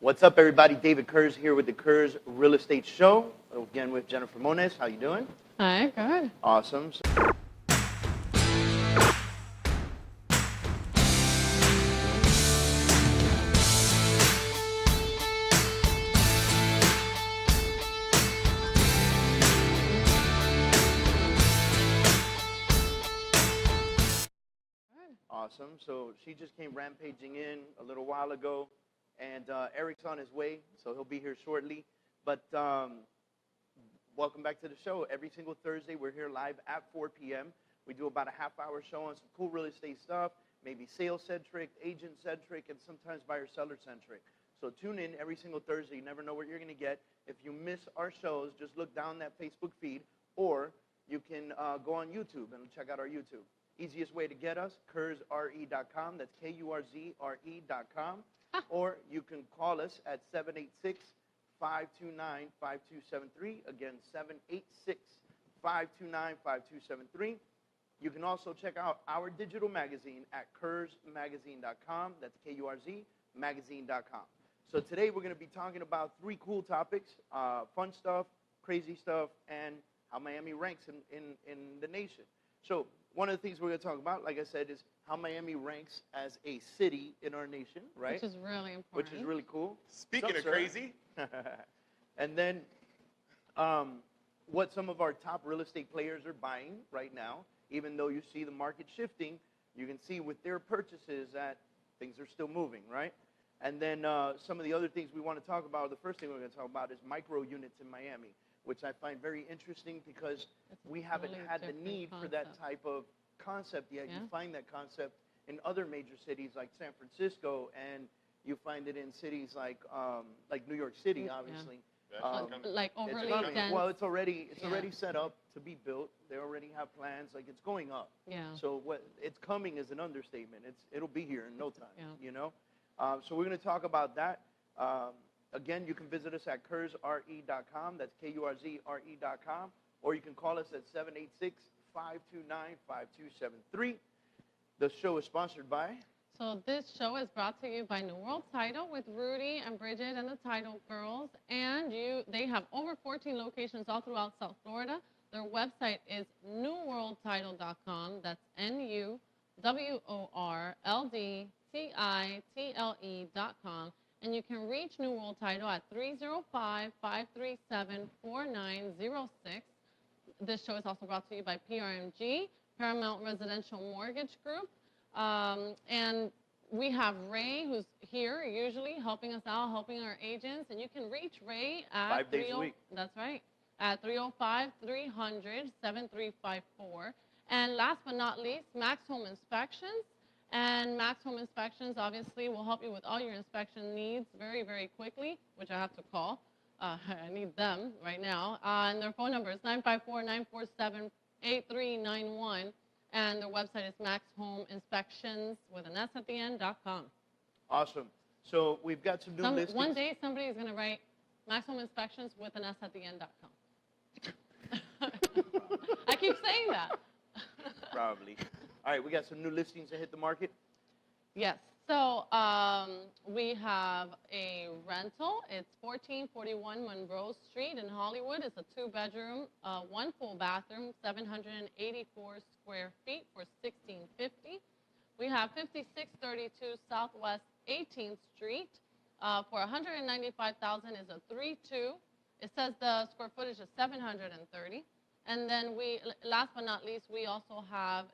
What's up, everybody? David Kurz here with the Kurz Real Estate Show. Again with Jennifer Moniz. How you doing? Hi, good. Awesome. Awesome. So she just came rampaging in a little while ago, and Eric's on his way, so he'll be here shortly. But welcome back to the show. Every single Thursday, we're here live at 4 p.m. We do about a half-hour show on some cool real estate stuff, maybe sales-centric, agent-centric, and sometimes buyer-seller-centric. So tune in every single Thursday. You never know what you're going to get. If you miss our shows, just look down that Facebook feed, or you can go on YouTube and check out our YouTube. Easiest way to get us, kurzre.com. That's Kurzre.com. Or you can call us at 786-529-5273. Again, 786-529-5273. You can also check out our digital magazine at kurzmagazine.com. That's Kurzmagazine.com. So today we're going to be talking about three cool topics, fun stuff, crazy stuff, and how Miami ranks in the nation. So one of the things we're going to talk about, like I said, is how Miami ranks as a city in our nation, right? Which is really important. Which is really cool. Speaking of crazy. And then what some of our top real estate players are buying right now, even though you see the market shifting, you can see with their purchases that things are still moving, right? And then some of the other things we want to talk about, the first thing we're going to talk about is micro units in Miami, which I find very interesting because we haven't had the need for that type of concept yet. Yeah. You find that concept in other major cities like San Francisco, and you find it in cities like New York City, obviously. Yeah. Like overly dense. Well, it's already set up to be built. They already have plans. Like, it's going up. Yeah. So what it's coming is an understatement. It'll be here in no time. Yeah. You know. So we're going to talk about that. Again, you can visit us at kurzre.com. That's Kurzre.com. Or you can call us at 786-529-5273. The show is sponsored by? So this show is brought to you by New World Title with Rudy and Bridget and the Title Girls. And they have over 14 locations all throughout South Florida. Their website is newworldtitle.com. That's NUWORLDTITLE.com. And you can reach New World Title at 305-537-4906. This show is also brought to you by PRMG, Paramount Residential Mortgage Group. And we have Ray, who's here usually helping us out, helping our agents. And you can reach Ray at 5 days a week. That's right, at 305-300-7354. And last but not least, Max Home Inspections. And Max Home Inspections, obviously, will help you with all your inspection needs very, very quickly, which I have to call. I need them right now. And their phone number is 954-947-8391. And their website is maxhomeinspections with an S at the end.com. Awesome. So we've got some new listings. One day somebody is going to write Max Home Inspections with an S at the end.com. I keep saying that. Probably. All right, we got some new listings that hit the market. Yes. So we have a rental. It's 1441 Monroe Street in Hollywood. It's a 2-bedroom, 1 full bathroom, 784 square feet for $1,650. We have 5632 Southwest 18th Street for $195,000 is a 3-2. It says the square footage is 730. And then last but not least, we also have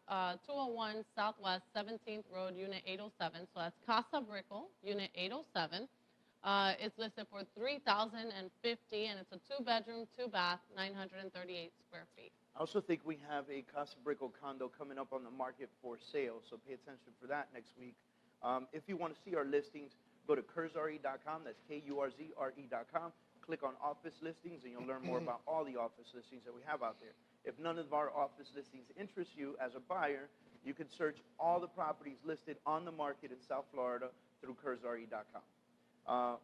201 Southwest 17th Road, Unit 807. So that's Casa Brickell, Unit 807. It's listed for $3,050, and it's a 2-bedroom, 2-bath, 938 square feet. I also think we have a Casa Brickell condo coming up on the market for sale, so pay attention for that next week. If you want to see our listings, go to kurzre.com. That's Kurzre.com. Click on office listings, and you'll learn more about all the office listings that we have out there. If none of our office listings interest you as a buyer, you can search all the properties listed on the market in South Florida through Kurzre.com.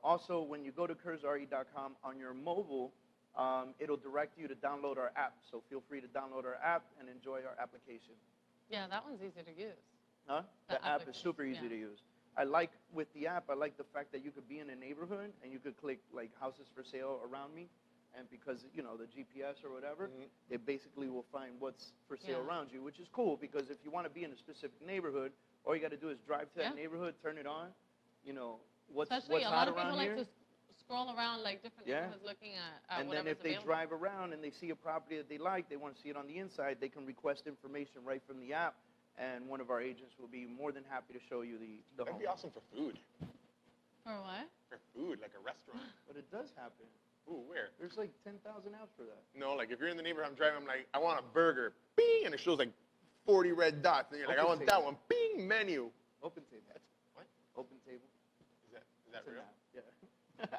Also, when you go to Kurzre.com on your mobile, it'll direct you to download our app. So feel free to download our app and enjoy our application. Yeah, that one's easy to use. Huh? The app is super easy to use. I like with the app, I like the fact that you could be in a neighborhood and you could click like houses for sale around me. And because, you know, the GPS or whatever, it basically will find what's for sale around you, which is cool because if you want to be in a specific neighborhood, all you got to do is drive to that neighborhood, turn it on, you know, what's hot around here. Especially a lot of people like to scroll around like different neighborhoods looking at and then if they drive around and they see a property that they like, they want to see it on the inside, they can request information right from the app, and one of our agents will be more than happy to show you the home. That'd be awesome for food. For what? For food, like a restaurant. But it does happen. Ooh, where? There's like 10,000 apps for that. No, like if you're in the neighborhood, I'm driving, I'm like, I want a burger. Bing! And it shows like 40 red dots. And you're like, I want that one. Bing! Menu. Open table. What? Open table. Is that real? Yeah. All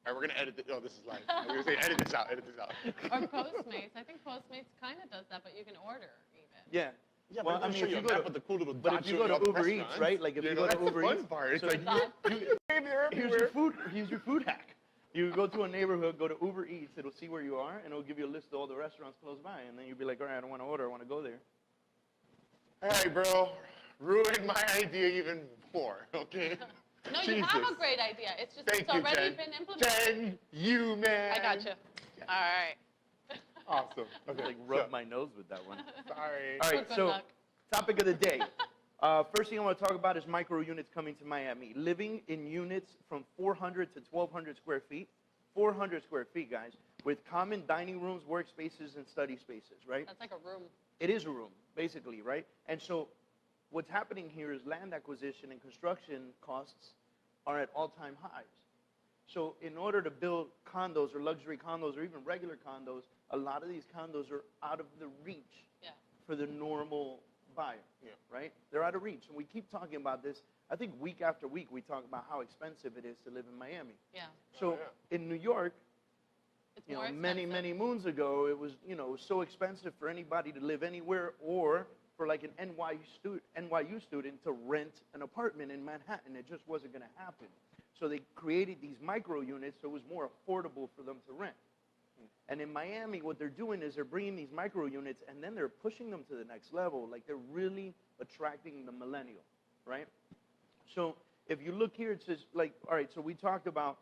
right, we're going to edit it. Oh, this is live. I was going to say, edit this out. Or Postmates. I think Postmates kind of does that, but you can order even. Yeah. Yeah, well, but I mean, if you go with the cool little but if you go to Uber Eats, right? Like if you go to Uber Eats, it's so like here's your food hack. You go to a neighborhood, go to Uber Eats, it'll see where you are, and it'll give you a list of all the restaurants close by, and then you'll be like, all right, I don't want to order, I want to go there. All right, bro, ruined my idea even more, okay? No, you have a great idea. It's just it's already been implemented. Jen, you, man. I got you. All right. Awesome. Okay. Like rub my nose with that one. Sorry. All right, so topic of the day. First thing I want to talk about is micro units coming to Miami. Living in units from 400 to 1,200 square feet. 400 square feet, guys, with common dining rooms, workspaces, and study spaces, right? That's like a room. It is a room, basically, right? And so what's happening here is land acquisition and construction costs are at all-time highs. So in order to build condos or luxury condos or even regular condos, a lot of these condos are out of the reach for the normal buyer, right? They're out of reach. And we keep talking about this. I think week after week we talk about how expensive it is to live in Miami. Yeah. So in New York, it's many moons ago, it was, so expensive for anybody to live anywhere or for like an NYU student to rent an apartment in Manhattan. It just wasn't going to happen. So they created these micro units so it was more affordable for them to rent. And in Miami, what they're doing is they're bringing these micro units and then they're pushing them to the next level. Like they're really attracting the millennial, right? So if you look here, it says like, all right, so we talked about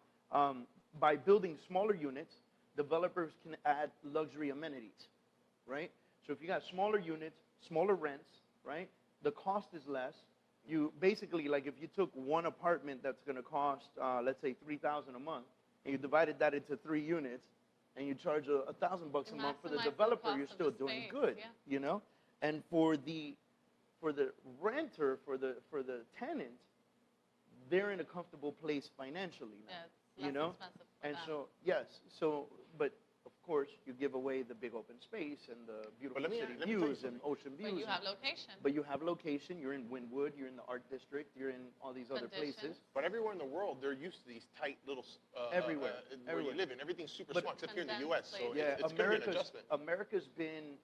by building smaller units, developers can add luxury amenities, right? So if you got smaller units, smaller rents, right? The cost is less. You basically, like if you took one apartment that's going to cost, let's say $3,000 a month, and you divided that into 3 units, and you charge $1,000 a month for the developer, you're still doing good, And for the renter, for the tenant, they're in a comfortable place financially now, expensive for And them. so but of course you give away the big open space and the beautiful city views and ocean views. But you have location. But you have location. You're in Wynwood. You're in the Art District. You're in all these other places. But everywhere in the world, they're used to these tight little everywhere where you live in. Everything's super small, except here in the U.S. So it's going to be an adjustment.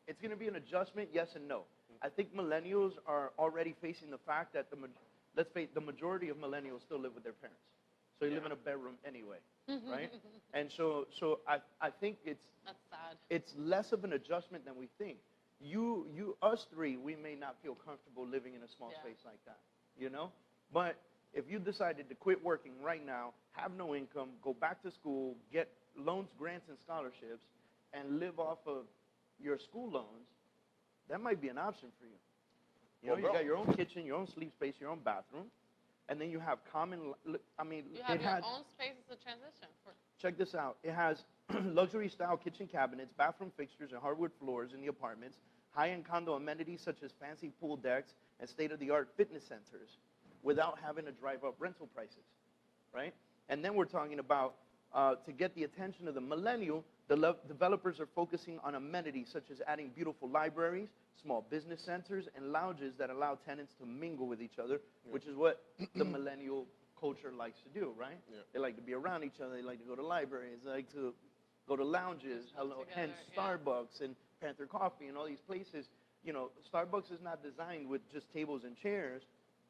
It's going to be an adjustment, yes and no. I think millennials are already facing the fact that the majority of millennials still live with their parents. So you live in a bedroom anyway, right? And so I think that's sad. It's less of an adjustment than we think. Us three, we may not feel comfortable living in a small space like that, But if you decided to quit working right now, have no income, go back to school, get loans, grants, and scholarships, and live off of your school loans, that might be an option for you. You got your own kitchen, your own sleep space, your own bathroom. And then you have you have your own space as a transition. Check this out. It has luxury-style kitchen cabinets, bathroom fixtures, and hardwood floors in the apartments, high-end condo amenities such as fancy pool decks and state-of-the-art fitness centers without having to drive up rental prices, right? And then we're talking about, to get the attention of the millennial, the developers are focusing on amenities such as adding beautiful libraries, small business centers, and lounges that allow tenants to mingle with each other, which is what the millennial culture likes to do, right? They like to be around each other. They like to go to libraries. They like to go to lounges, hence Starbucks and Panther Coffee and all these places. Starbucks is not designed with just tables and chairs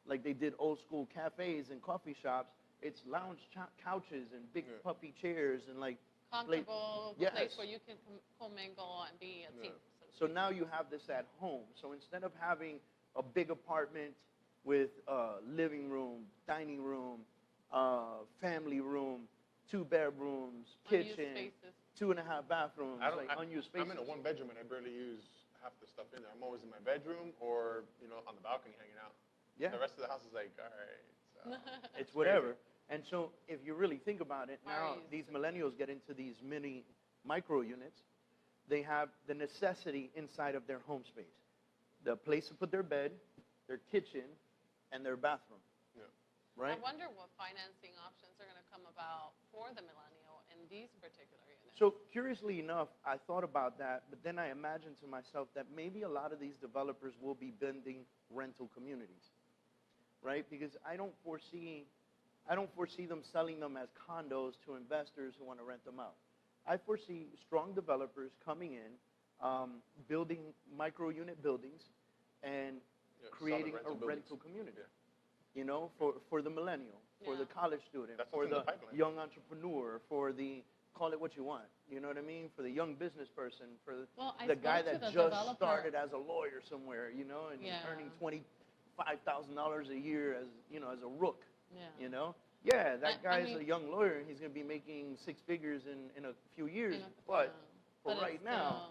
like they did old school cafes and coffee shops. It's lounge couches and big puffy chairs and like comfortable place where you can commingle and be a team. So now you have this at home. So instead of having a big apartment with living room, dining room, family room, 2 bedrooms, Unused kitchen, spaces. 2.5 bathrooms, unused spaces. I'm in a 1 bedroom and I barely use half the stuff in there. I'm always in my bedroom or, on the balcony hanging out. Yeah. The rest of the house is like, all right. It's whatever. And so if you really think about it, Why are now you these using millennials get into these micro units. They have the necessity inside of their home space. The place to put their bed, their kitchen, and their bathroom. Yeah. Right? I wonder what financing options are going to come about for the millennial in these particular units. So curiously enough, I thought about that, but then I imagined to myself that maybe a lot of these developers will be building rental communities, right? Because I don't foresee them selling them as condos to investors who want to rent them out. I foresee strong developers coming in, building micro unit buildings, and creating a rental community. Yeah. For the millennial, for the college student, That's for what's in the the pipeline. young entrepreneur, for the, call it what you want, you know what I mean? For the young business person, for the guy that just started as a lawyer somewhere, and earning $25,000 a year as a rook, Yeah, that guy's a young lawyer, and he's going to be making 6 figures in a few years, but for right now,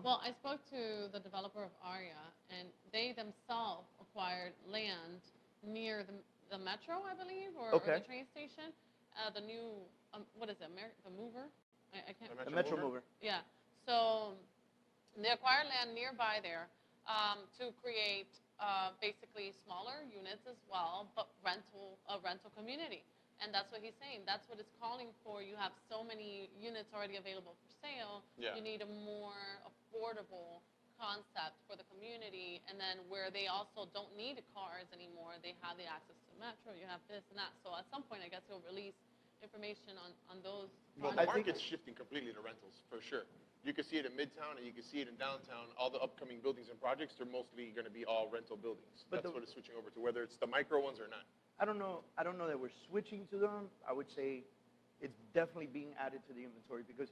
Well, I spoke to the developer of Aria, and they themselves acquired land near the metro, I believe, or the train station. The new, what is it, the mover? I can't remember. The Metro Mover. Yeah. So they acquired land nearby there to create basically smaller units as well, but a rental community. And that's what he's saying. That's what it's calling for. You have so many units already available for sale. Yeah. You need a more affordable concept for the community. And then where they also don't need cars anymore, they have the access to metro. You have this and that. So at some point, I guess he'll release information on those. Well, the market's shifting completely to rentals, for sure. You can see it in Midtown, and you can see it in downtown. All the upcoming buildings and projects, they're mostly going to be all rental buildings. That's what it's switching over to, whether it's the micro ones or not. I don't know that we're switching to them. I would say it's definitely being added to the inventory because,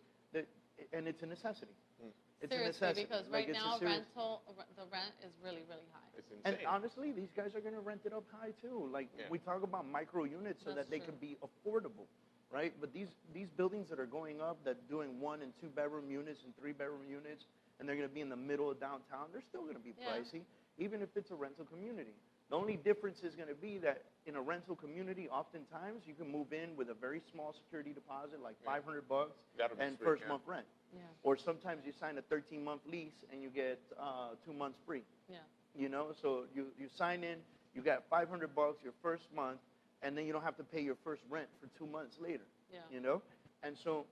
and it's a necessity. It's Seriously, a necessity. because right now the rent is really, really high. It's insane. And honestly, these guys are going to rent it up high too. We talk about micro units so that they can be affordable, right? But these buildings that are going up, that doing 1 and 2 bedroom units and 3 bedroom units, and they're going to be in the middle of downtown, they're still going to be pricey, even if it's a rental community. The only difference is going to be that in a rental community, oftentimes you can move in with a very small security deposit, like $500, and first month rent. Yeah. Or sometimes you sign a 13-month lease and you get 2 months free. Yeah. So you sign in, you got $500 your first month, and then you don't have to pay your first rent for 2 months later. Yeah. And so,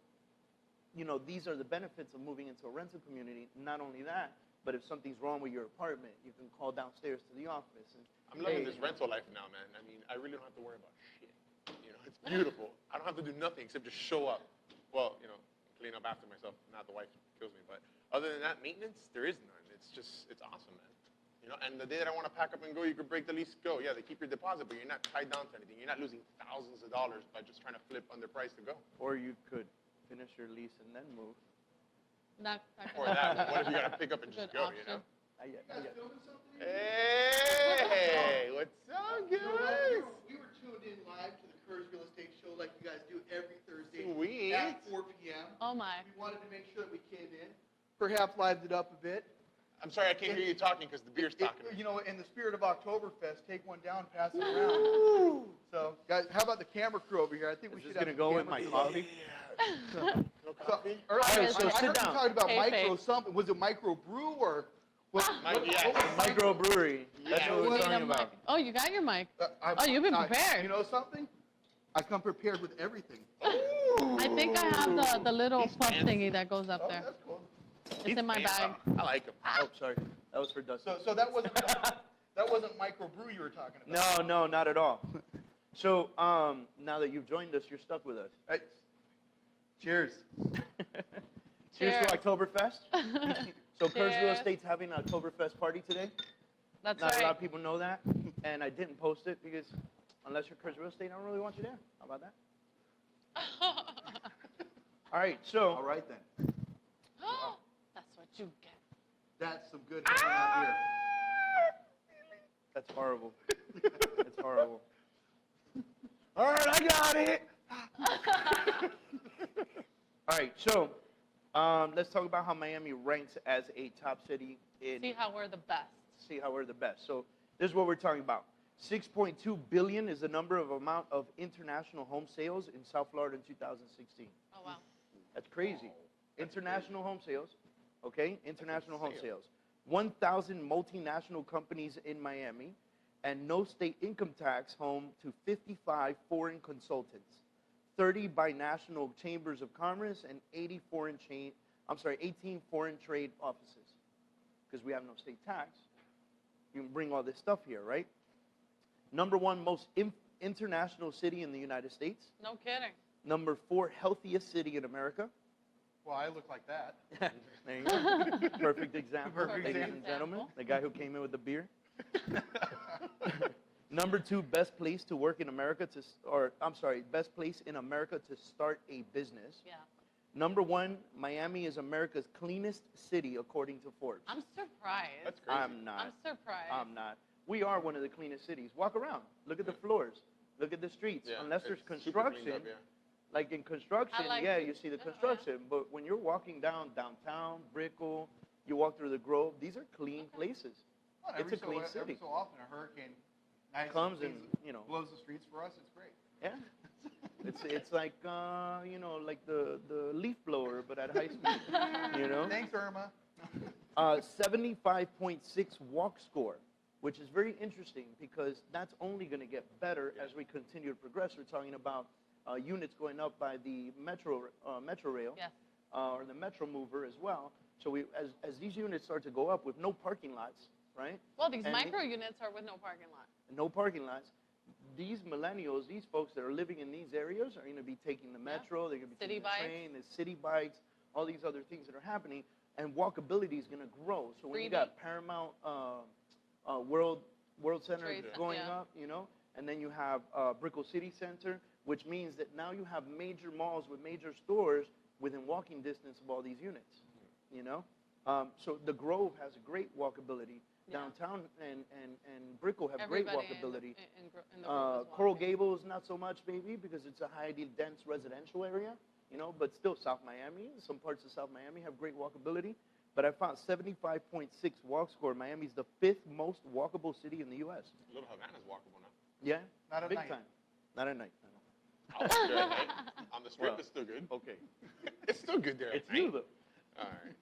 these are the benefits of moving into a rental community. Not only that, but if something's wrong with your apartment, you can call downstairs to the office. And, I'm loving this rental life now, man. I mean, I really don't have to worry about shit. It's beautiful. I don't have to do nothing except just show up. Well, clean up after myself. Not the wife kills me. But other than that, maintenance, there is none. It's awesome, man. And the day that I want to pack up and go, you could break the lease, go. Yeah, they keep your deposit, but you're not tied down to anything. You're not losing thousands of dollars by just trying to flip underpriced to go. Or you could finish your lease and then move. Or that. What if you got to pick up and just go, option. You guys filming something? Hey, what's up, guys? We were tuned in live to the Kurz Real Estate Show like you guys do every Thursday Sweet. at 4 p.m. Oh, my. We wanted to make sure that we came in, perhaps livened it up a bit. I'm sorry, I can't hear you talking because the beer's talking to me. In the spirit of Oktoberfest, take one down, pass it around. So, guys, how about the camera crew over here? I think we should have going to go with my coffee? No coffee? Earlier, so I sit heard you down. talking about Hey, micro Faith. something. Was it micro brew or? Microbrewery. That's what we're talking about. Oh, you got your mic. Oh, you've been prepared. You know something? I come prepared with everything. I think I have the little puff thingy that goes up Oh, there. that's cool. It's in my bag. I like him. Oh, sorry. That was for Dustin. So that wasn't micro brew you were talking about. No, not at all. So now that you've joined us, you're stuck with us. Right. Cheers. Cheers to Oktoberfest. So Kurz Real Cheers. Estate's having an Oktoberfest party today. That's Not a lot right. of people know that, and I didn't post it because unless you're Kurz Real Estate, I don't really want you there. How about that? All right, so All right then. That's what you get. That's some good hanging out here. That's horrible. That's horrible. All right, I got it. All right, so let's talk about how Miami ranks as a top city in. See how we're the best. See how we're the best. So this is what we're talking about. 6.2 billion is the amount of international home sales in South Florida in 2016. Oh, wow. That's crazy. International home sales, okay? International home sales. sales. 1,000 multinational companies in Miami, and no state income tax, home to 55 foreign consultants, 30 binational chambers of commerce, and 18 foreign trade offices. Because we have no state tax, you can bring all this stuff here, right? Number 1 most international city in the United States. No kidding. Number 4 healthiest city in America. Well, I look like that. There you go. Perfect example, Perfect ladies example. and gentlemen. The guy who came in with the beer. Number 2 best place to work in America best place in America to start a business. Yeah. Number 1, Miami is America's cleanest city according to Forbes. I'm surprised. That's crazy. I'm not. I'm surprised. I'm not. We are one of the cleanest cities. Walk around. Look at the floors. Look at the streets. Yeah, Unless there's it's super cleaned construction, up, yeah. like in construction, I like yeah, it. you see the Yeah, construction. But when you're walking downtown, Brickell, you walk through the Grove, these are clean places. Well, It's a clean city. Every so often, a hurricane Comes cleans- and, blows the streets for us. It's great. Yeah. It's like, like the leaf blower, but at high speed, Thanks, Irma. 75.6 walk score, which is very interesting because that's only going to get better as we continue to progress. We're talking about units going up by the Metro Rail Yes. or the Metro Mover as well. So as these units start to go up with no parking lots, right? Well, these And micro units are with no parking lot. No parking lots. These millennials, these folks that are living in these areas are going to be taking the metro, they're going to be City taking bikes. the train, the city bikes, all these other things that are happening, and walkability is going to grow. So when you got Paramount World Center Trade, going yeah. up, and then you have Brickell City Center, which means that now you have major malls with major stores within walking distance of all these units, So the Grove has great walkability. Yeah. Downtown and Brickell have Everybody great walkability. in the group is Coral walking. Gables, not so much, maybe, because it's a highly dense residential area, but still South Miami, some parts of South Miami have great walkability. But I found 75.6 walk score. Miami's the 5th most walkable city in the U.S. Little Havana's walkable now. Yeah? Not at Big night. time. Not at night. I'll walk there at night. On the strip, Well, it's still good. Okay. It's still good there. It's at night. you, though. All right.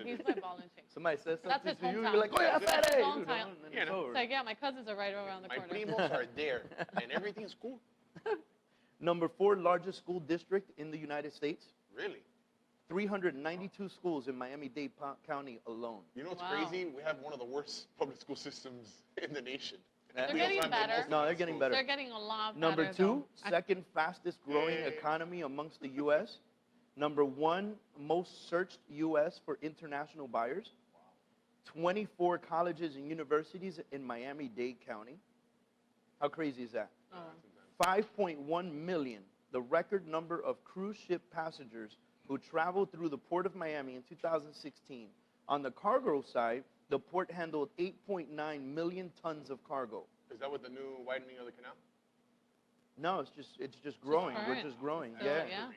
He's my ball and chain. Somebody says That's something his to you, hometown. you're like, oh, yeah, That's his Fede! hometown. And then You it's know. over. It's like, yeah, my cousins are right around the My corner. primos are there, and everything's cool. Number 4 largest school district in the United States. Really? 392 schools in Miami-Dade County alone. You know what's Wow. crazy? We have one of the worst public school systems in the nation. They're We getting also have the better. most No, they're public getting schools. better. They're getting a lot Number better. 2, though. second fastest growing Yeah. economy amongst the U.S. Number 1, most searched U.S. for international buyers. 24 colleges and universities in Miami-Dade County. How crazy is that? Oh. 5.1 million, the record number of cruise ship passengers who traveled through the port of Miami in 2016. On the cargo side, the port handled 8.9 million tons of cargo. Is that with the new widening of the canal? No, it's just growing. We're current. just growing. So, Yeah. yeah.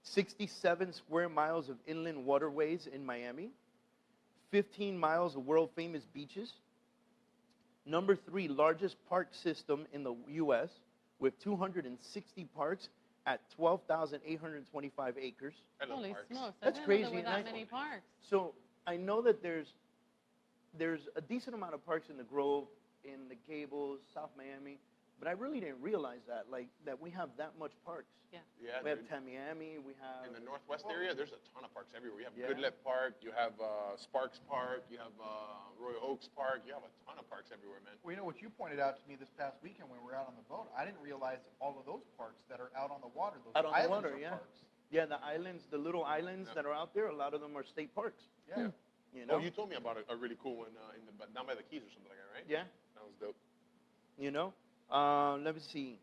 67 square miles of inland waterways in Miami. 15 miles of world famous beaches. Number 3 largest park system in the U.S. with 260 parks at 12,825 acres. I love Holy parks. smokes. I That's didn't know crazy, there were and that I- many parks. So I know that there's a decent amount of parks in the Grove, in the Gables, South Miami, but I really didn't realize that we have that much parks. Yeah. Yeah, We have dude. Tamiami, we have In the Northwest area, there's a ton of parks everywhere. You have Yeah. Goodlet Park, you have Sparks Park, you have Royal Oaks Park. You have a ton of parks everywhere, man. Well, what you pointed out to me this past weekend when we were out on the boat, I didn't realize all of those parks that are out on the water, those Out on the islands water, are yeah. parks. Yeah, the islands, the little islands that are out there, a lot of them are state parks. Yeah. You know? Oh, you told me about a really cool one down by the Keys or something like that, right? Yeah. That was dope. You know? Let me see.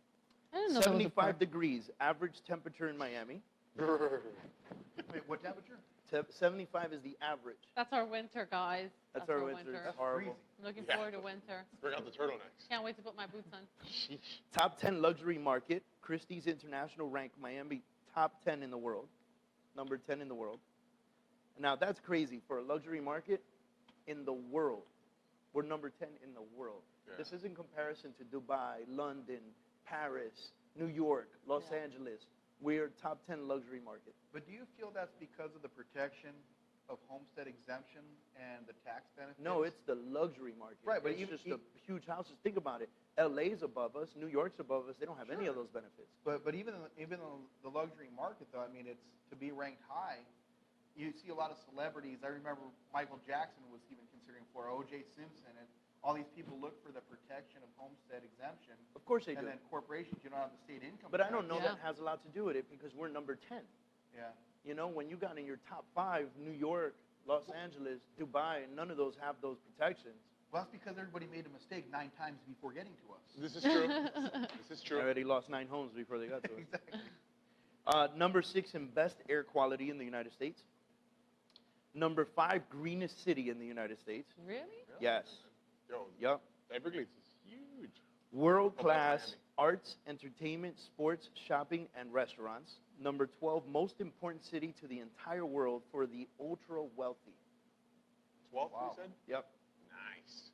I didn't know there was a 75 park. degrees average temperature in Miami. Wait, what temperature? 75 is the average. That's our winter, guys. That's our winter. It's That's horrible. freezing. I'm looking Yeah. forward to winter. Bring out the turtlenecks. Can't wait to put my boots on. Sheesh. Top 10 luxury market. Christie's International ranked Miami top 10 in the world. Number 10 in the world. Now, that's crazy for a luxury market in the world. We're number 10 in the world. Yeah. This is in comparison to Dubai, London, Paris, New York, Los Yeah. Angeles. We're top 10 luxury market. But do you feel that's because of the protection of homestead exemption and the tax benefits? No, it's the luxury market. Right, but it's even- just the huge houses. Think about it. LA's above us. New York's above us. They don't have any of those benefits. But even the luxury market, though, I mean, it's to be ranked high. You see a lot of celebrities. I remember Michael Jackson was even considering for O.J. Simpson, and all these people look for the protection of homestead exemption. Of course they do. And then corporations, you don't have the state income. But I don't tax. know Yeah. that has a lot to do with it because we're number 10. Yeah. You know, when you got in your top 5, New York, Los Angeles, Dubai, none of those have those protections. Well, that's because everybody made a mistake 9 times before getting to us. This is true. This is I true. already lost 9 homes before they got to us. Exactly. Number 6 in best air quality in the United States. Number 5 greenest city in the United States. Really? Yes. Yo, Yup. Everglades is huge. World class Miami. arts, entertainment, sports, shopping, and restaurants. Number 12 most important city to the entire world for the ultra wealthy. 12, Wow. you said? Yep. Nice.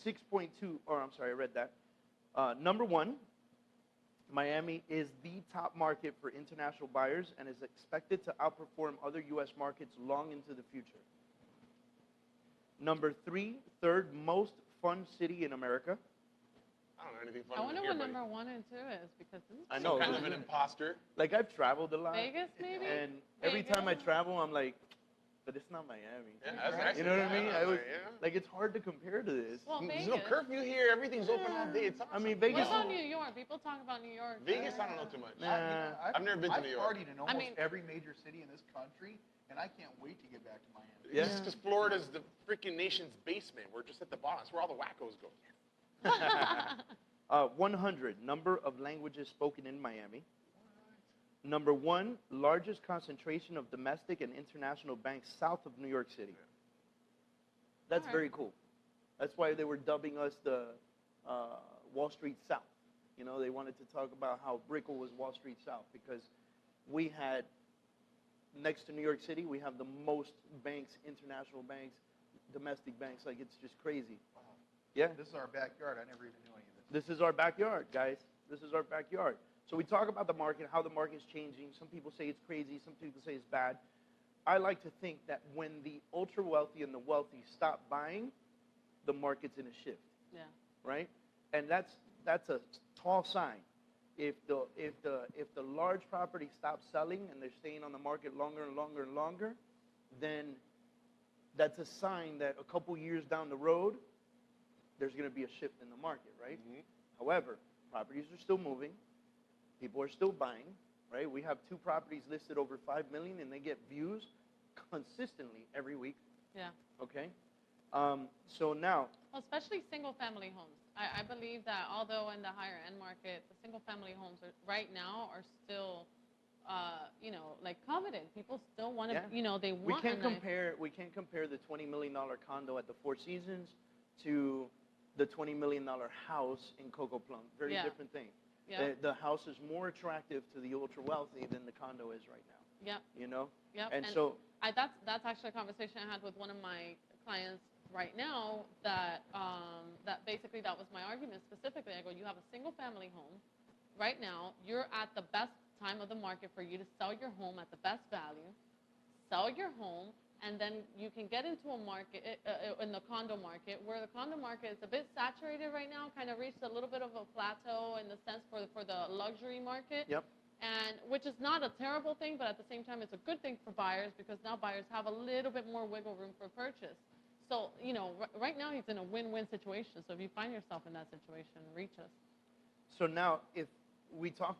6.2, or I'm sorry, I read that. Number 1, Miami is the top market for international buyers and is expected to outperform other U.S. markets long into the future. Number 3, third most fun city in America. I don't know anything fun I wonder here, what buddy. number 1 and 2 is because this is I Some know. kind of an imposter. Like, I've traveled a lot. Vegas, maybe? And every time I Vegas? travel, I'm like, but it's not Miami. Yeah, that's actually, You know what I mean? yeah, I was, yeah. like, it's hard to compare to this. Well, There's Vegas. no curfew here. Everything's open all day. It's awesome. I mean, What Vegas. about New York? People talk about New York. Vegas, I don't know too much. Nah. I've never been to New York. I've partied in almost mean- every major city in this country, and I can't wait to get back to Miami. Yeah. It's because Florida's the freaking nation's basement. We're just at the bottom. That's where all the wackos go. 100, number of languages spoken in Miami. Number 1, largest concentration of domestic and international banks south of New York City. That's All right. very cool. That's why they were dubbing us the Wall Street South. You know, they wanted to talk about how Brickell was Wall Street South because we had, next to New York City, we have the most banks, international banks, domestic banks. Like, it's just crazy. Wow. Yeah. This is our backyard. I never even knew any of this. This is our backyard, guys. This is our backyard. So we talk about the market, how the market's changing. Some people say it's crazy. Some people say it's bad. I like to think that when the ultra wealthy and the wealthy stop buying, the market's in a shift, Yeah. right? And that's a tall sign. If the large property stops selling and they're staying on the market longer and longer and longer, then that's a sign that a couple years down the road, there's going to be a shift in the market, right? Mhm. However, properties are still moving. People are still buying, right? We have 2 properties listed over $5 million, and they get views consistently every week, Yeah. okay? So now, Well, especially single-family homes. I believe that although in the higher-end market, the single-family homes right now are still, like coveted. People still want to, Yeah. they we want can't a nice- compare the $20 million condo at the Four Seasons to the $20 million house in Coco Plum. Very Yeah. different thing. Yeah. The house is more attractive to the ultra wealthy than the condo is right now, Yep. you know? Yep. And so, That's actually a conversation I had with one of my clients right now that basically that was my argument specifically. I go, you have a single family home right now. You're at the best time of the market for you to sell your home at the best value. Sell your home, and then you can get into a market in the condo market where the condo market is a bit saturated right now, kind of reached a little bit of a plateau in the sense for the luxury market. yep. And which is not a terrible thing, but at the same time, it's a good thing for buyers because now buyers have a little bit more wiggle room for purchase. So, right now he's in a win-win situation. So if you find yourself in that situation, reach us. So now, if we talk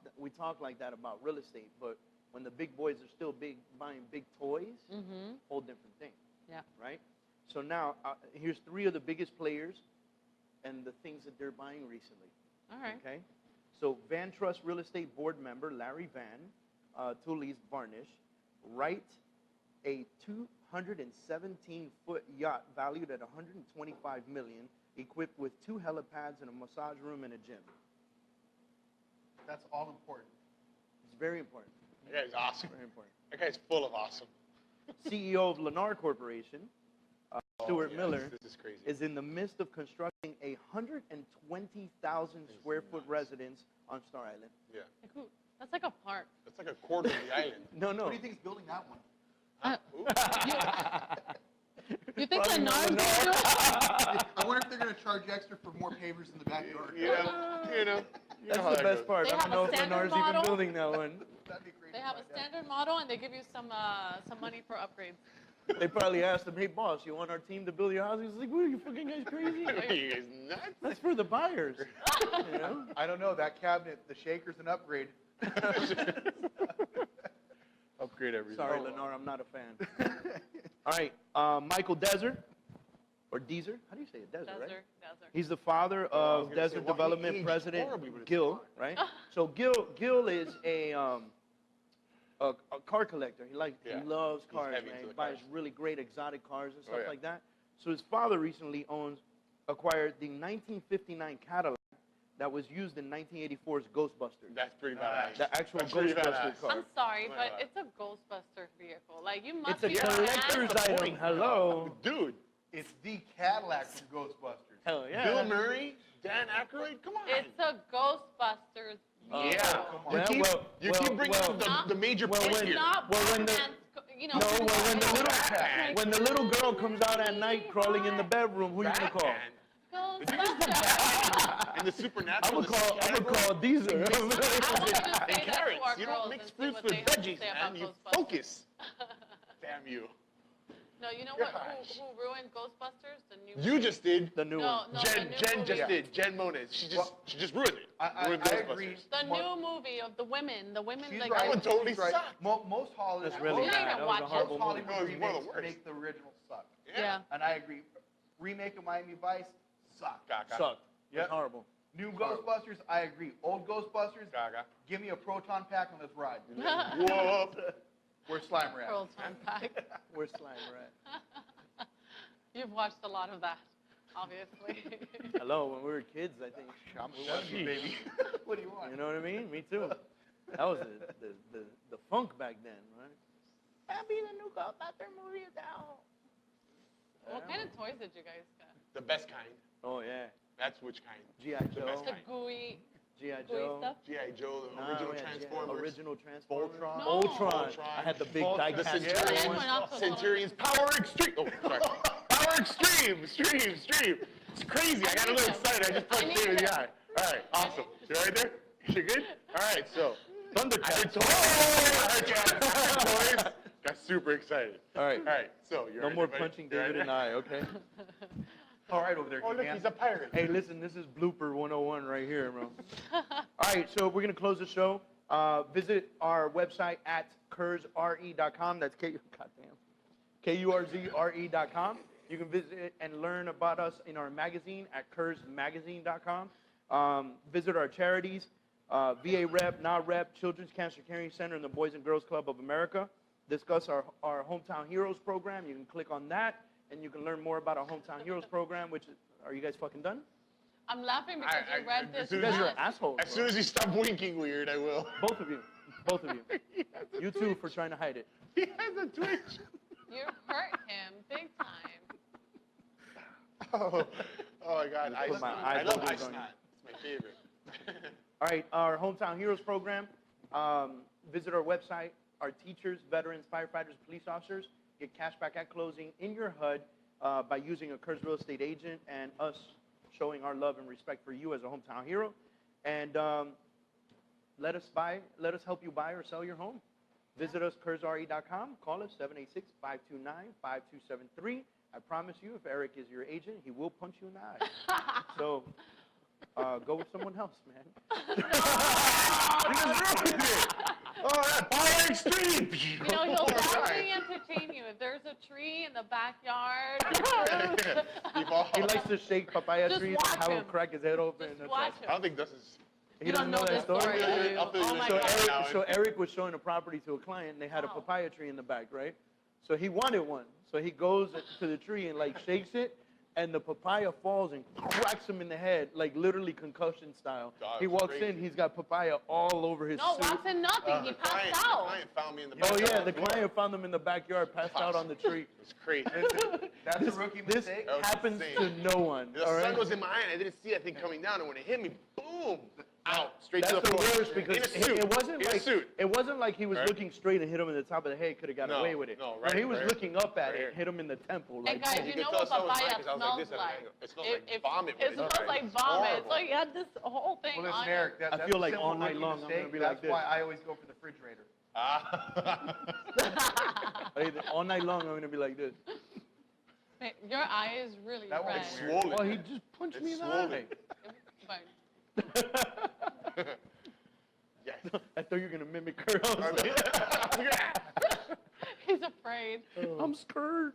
like that about real estate, but when the big boys are still buying big toys, Mm-hmm. whole different thing. Yeah. Right? So now, here's 3 of the biggest players and the things that they're buying recently. All right. Okay? So Van Trust Real Estate Board member Larry Van, Tully's Varnish, Wright a 217-foot yacht valued at $125 million, equipped with 2 helipads and a massage room and a gym. That's all important. It's very important. That guy's awesome. Very important. That guy's full of awesome. CEO of Lennar Corporation, Stuart yes, Miller, this is crazy. is in the midst of constructing a 120,000 square foot residence on Star Island. Yeah. Like who? That's like a park. That's like a quarter of the island. No. What do you think is building that one? Ooh. You think Probably not Lennar's gonna do it? I wonder if they're going to charge extra for more pavers in the backyard. You know That's how the that best goes. part. They I don't have a know if standard Lennar's even model. building that one. That'd be crazy. They have a standard model and they give you some money for upgrades. They probably asked him, "Hey, boss, you want our team to build your house?" He's like, "What are you fucking guys crazy? Are you guys nuts? That's for the buyers." You know? I don't know. That cabinet, the shaker's an upgrade. Upgrade everything. Sorry, Lennar, I'm not a fan. All right, Michael Deser, or Deezer? How do you say it? Deser, right? Desert. He's the father I was of gonna say, Desert well, he Development aged President horribly with his Gil, car. right? So Gil is a car collector. He Yeah. loves He's cars, heavy man. into He the buys cars. really great exotic cars and Oh, stuff yeah. like that. So his father recently acquired the 1959 Cadillac that was used in 1984's Ghostbusters. That's pretty badass. The actual That's pretty Ghostbuster badass. car. I'm sorry, Oh my but God. it's a Ghostbuster vehicle. Like, you must It's a be collector's fan. item. Hello. Dude, It's the Cadillac from Ghostbusters. Hell yeah. Bill Murray, Dan Aykroyd, come on. It's a Ghostbusters Oh. vehicle. Yeah. Well, You keep, well, you well, keep bringing well, up the major well, point when- here. It's not Well, when the- Batman's, you know. No, well, Batman. when the little girl comes out at night crawling in the bedroom, who you gonna call? Batman. Ghostbusters. In the supernatural. I'm gonna call Deezer. I'm gonna just And say that to carrots. our You girls don't mix and see fruits what with they have to veggies, say about man. You Ghostbusters. focus. Damn you. No, you know what? Gosh. Who ruined Ghostbusters? The new. You just did. The new No, one. no, Jen, the new Jen movie. just did. Jen Moniz. She just ruined it. I Ruined agree. Ghostbusters. The Mo- new movie of the women. The women. She's like, right. That one totally She's right. sucked. Most Hollywood, That's really You're bad. not That gonna was a watch it. horrible most movie. No, Hollywood it's one of the remakes worst. make the original suck. Yeah. And I agree. Remake of Miami Vice, suck. Gaga. Sucked. It was Yep. horrible. New Ghostbusters, I agree. Old Ghostbusters, Gaga. give me a proton pack and let's ride. Whoop. Where's Slimer at? Pearl Tom Pack. Where's Slimer at? You've watched a lot of that, obviously. Hello, when we were kids, I think. I'm 70, baby. What do you want? You know what I mean? Me too. That was the funk back then, right? Happy the new Ghostbuster movie is out. What kind of toys did you guys get? The best kind. Oh yeah. That's which kind? G.I. The Joe. best The kind. gooey G.I. gooey Joe. stuff? G.I. Joe, the Nah, original we had Transformers. Original Transformers. Voltron. No. Ultron. Voltron. I had the big Voltron. die The cast Centurions. We're not so Centurions. Power Extreme. Oh, sorry. Power Extreme. Stream. It's crazy. I got a little excited. I just punched Dave in the eye. All right. Awesome. You right there? You good? All right. So, Thundercats. I heard toys. Got super excited. All right. All right. So, you're No right, more everybody? punching You right David in the there? eye, okay? All right over there, Oh, look, man. he's a pirate. Hey, listen, this is blooper 101 right here, bro. All right, so we're going to close the show. Visit our website at kurzre.com. That's KURZRE.com. You can visit it and learn about us in our magazine at kurzmagazine.com. Visit our charities, VA Rep, NAREP, Children's Cancer Caring Center, and the Boys and Girls Club of America. Discuss our Hometown Heroes program. You can click on that, and you can learn more about our Hometown Heroes program, which is, are you guys fucking done? I'm laughing because you read this. You guys are fast. assholes. As soon as you stop winking weird, I will. Both of you. Both of you. You two for trying to hide it. He has a twitch. You hurt him big time. Oh my God. Just Ice put my Snot. eye I love bubbles Ice on Snot. It's my favorite. All right, our Hometown Heroes program. Visit our website. Our teachers, veterans, firefighters, police officers get cash back at closing in your HUD by using a Kurz real estate agent and us showing our love and respect for you as a hometown hero. And let us help you buy or sell your home. Visit us, kurzre.com. Call us, 786-529-5273. I promise you, if Eric is your agent, he will punch you in the eye. So go with someone else, man. Oh, that Power Extreme. You know, he'll definitely entertain you. If there's a tree in the backyard, He likes to shake papaya Just trees watch and have him him. crack his head open. just It's watch like- I don't him. think this is. He You doesn't don't know that this story, story? do you? I'll fill you Oh in my So right God. Eric, now. so Eric was showing a property to a client, and they had a Wow. papaya tree in the back, right? So he wanted one. So he goes to the tree and like shakes it, and the papaya falls and cracks him in the head, like literally concussion style. God, He walks crazy. in, he's got papaya all over his No, suit. wasn't nothing. He The passed client out. found me in the Oh backyard. yeah, the client found him in the backyard, passed out on the tree. It's crazy. That's a rookie This mistake. That was happens insane. to no one. The all sun right? was in my eye, and I didn't see that thing coming down, and when it hit me, boom, out, straight That's to the the floor. worst because in a suit. it wasn't in like a suit. it wasn't like he was Right. looking straight and hit him in the top of the head. Could have got No, away with it. no, But right, he was right. looking up at Right it, here. hit him in the temple. And Like, guys, You you could know tell what someone was papaya mad 'cause I was like smells this at an like? angle. It smells like vomit. It smells like vomit. Horrible. So you had this whole thing Well, on listen, it. Eric, I that's feel a like simple all night rookie long I'm gonna mistake. be like That's this. why I always go for the refrigerator. all night long I'm gonna be like this. Hey, your eye is really That red. one's It's weird. swollen. Well, he just punched me in It's the swollen. eye. But Yes. I thought you were gonna mimic her. I was like, he's afraid. I'm scared.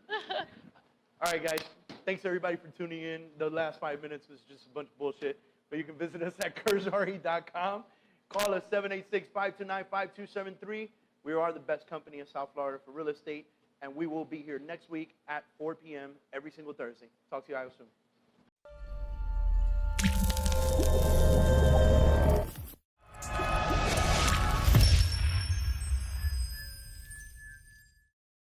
All right, guys. Thanks everybody for tuning in. The last 5 minutes was just a bunch of bullshit. But you can visit us at kurzre.com. Call us 786-529-5273. We are the best company in South Florida for real estate, and we will be here next week at 4 p.m. every single Thursday. Talk to you guys soon.